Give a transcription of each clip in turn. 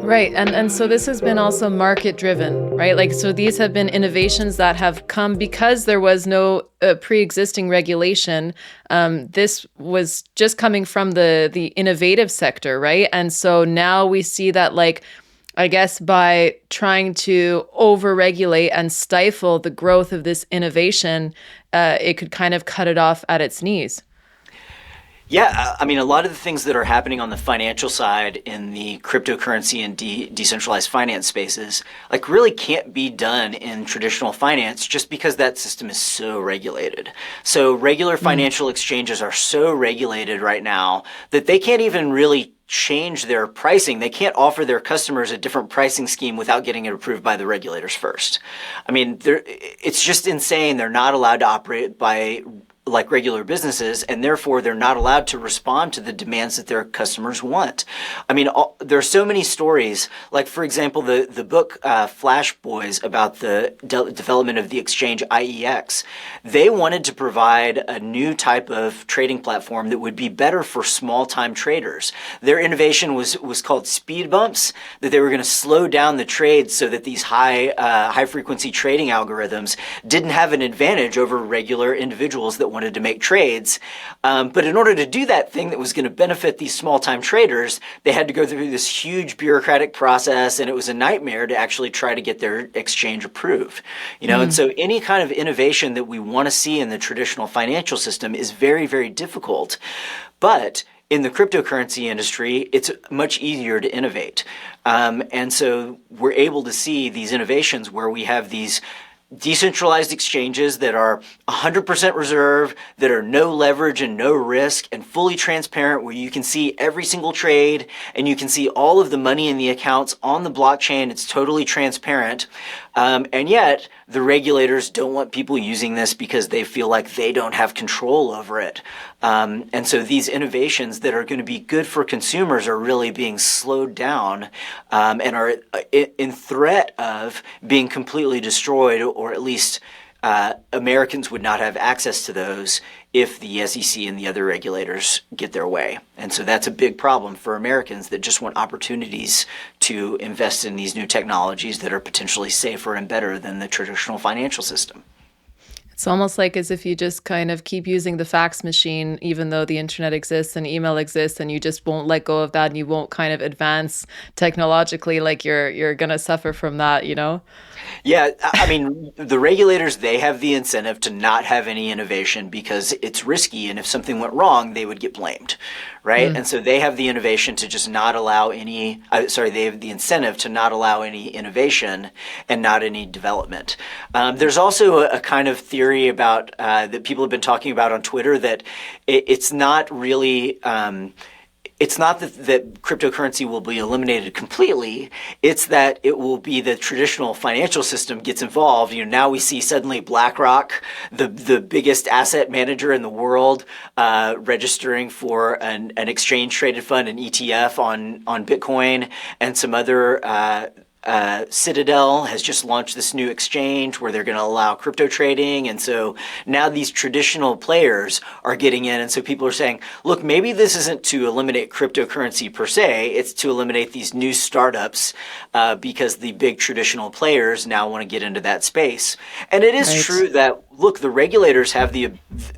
Right. And so this has been also market driven, right? Like, so these have been innovations that have come because there was no pre-existing regulation. This was just coming from the innovative sector, right? And so now we see that, like, I guess by trying to overregulate and stifle the growth of this innovation, it could kind of cut it off at its knees. Yeah, I mean, a lot of the things that are happening on the financial side in the cryptocurrency and decentralized finance spaces, like, really can't be done in traditional finance just because that system is so regulated. So regular financial exchanges are so regulated right now that they can't even really change their pricing. They can't offer their customers a different pricing scheme without getting it approved by the regulators first. I mean, it's just insane. They're not allowed to operate by like regular businesses, and therefore they're not allowed to respond to the demands that their customers want. I mean, there are so many stories, like, for example, the book Flash Boys, about the development of the exchange IEX. They wanted to provide a new type of trading platform that would be better for small-time traders. Their innovation was called speed bumps, that they were going to slow down the trades so that these high-frequency trading algorithms didn't have an advantage over regular individuals that wanted to make trades. But in order to do that thing that was going to benefit these small-time traders, they had to go through this huge bureaucratic process, and it was a nightmare to actually try to get their exchange approved. And so any kind of innovation that we want to see in the traditional financial system is very, very difficult. But in the cryptocurrency industry, it's much easier to innovate. And so we're able to see these innovations where we have these decentralized exchanges that are 100% reserve, that are no leverage and no risk and fully transparent, where you can see every single trade and you can see all of the money in the accounts on the blockchain. It's totally transparent. And yet the regulators don't want people using this because they feel like they don't have control over it. And so these innovations that are going to be good for consumers are really being slowed down, and are in threat of being completely destroyed, or at least Americans would not have access to those if the SEC and the other regulators get their way. And so that's a big problem for Americans that just want opportunities to invest in these new technologies that are potentially safer and better than the traditional financial system. It's almost like as if you just kind of keep using the fax machine, even though the internet exists and email exists, and you just won't let go of that, and you won't kind of advance technologically. Like, you're gonna suffer from that, you know? Yeah, I mean, the regulators, they have the incentive to not have any innovation because it's risky, and if something went wrong, they would get blamed, right? And so they have the innovation to just not allow any, they have the incentive to not allow any innovation and not any development. There's also a kind of theory about that people have been talking about on Twitter, that it's not really it's not that cryptocurrency will be eliminated completely. It's that it will be the traditional financial system gets involved. Now we see suddenly BlackRock, the biggest asset manager in the world, registering for an exchange traded fund, an ETF on Bitcoin, and some other Citadel has just launched this new exchange where they're going to allow crypto trading. And so now these traditional players are getting in. And so people are saying, look, maybe this isn't to eliminate cryptocurrency per se. It's to eliminate these new startups, because the big traditional players now want to get into that space. And it is true that, look, the regulators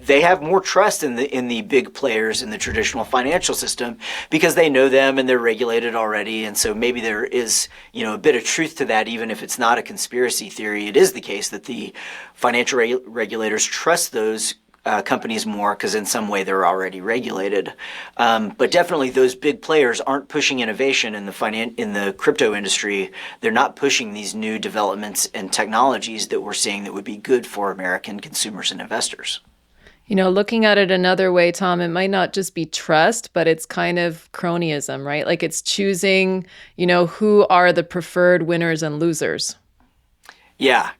they have more trust in the big players in the traditional financial system because they know them and they're regulated already. And so maybe there is, a bit of truth to that, even if it's not a conspiracy theory. It is the case that the financial regulators trust those companies more because in some way they're already regulated. But definitely those big players aren't pushing innovation in the crypto industry. They're not pushing these new developments and technologies that we're seeing that would be good for American consumers and investors. Looking at it another way, Tom, it might not just be trust, but it's kind of cronyism, right? Like, it's choosing, who are the preferred winners and losers. Yeah.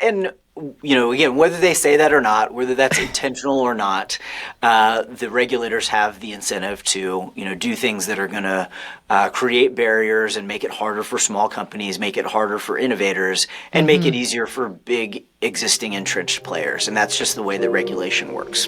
And again, whether they say that or not, whether that's intentional or not, the regulators have the incentive to, do things that are going to create barriers and make it harder for small companies, make it harder for innovators, and make it easier for big existing entrenched players. And that's just the way that regulation works.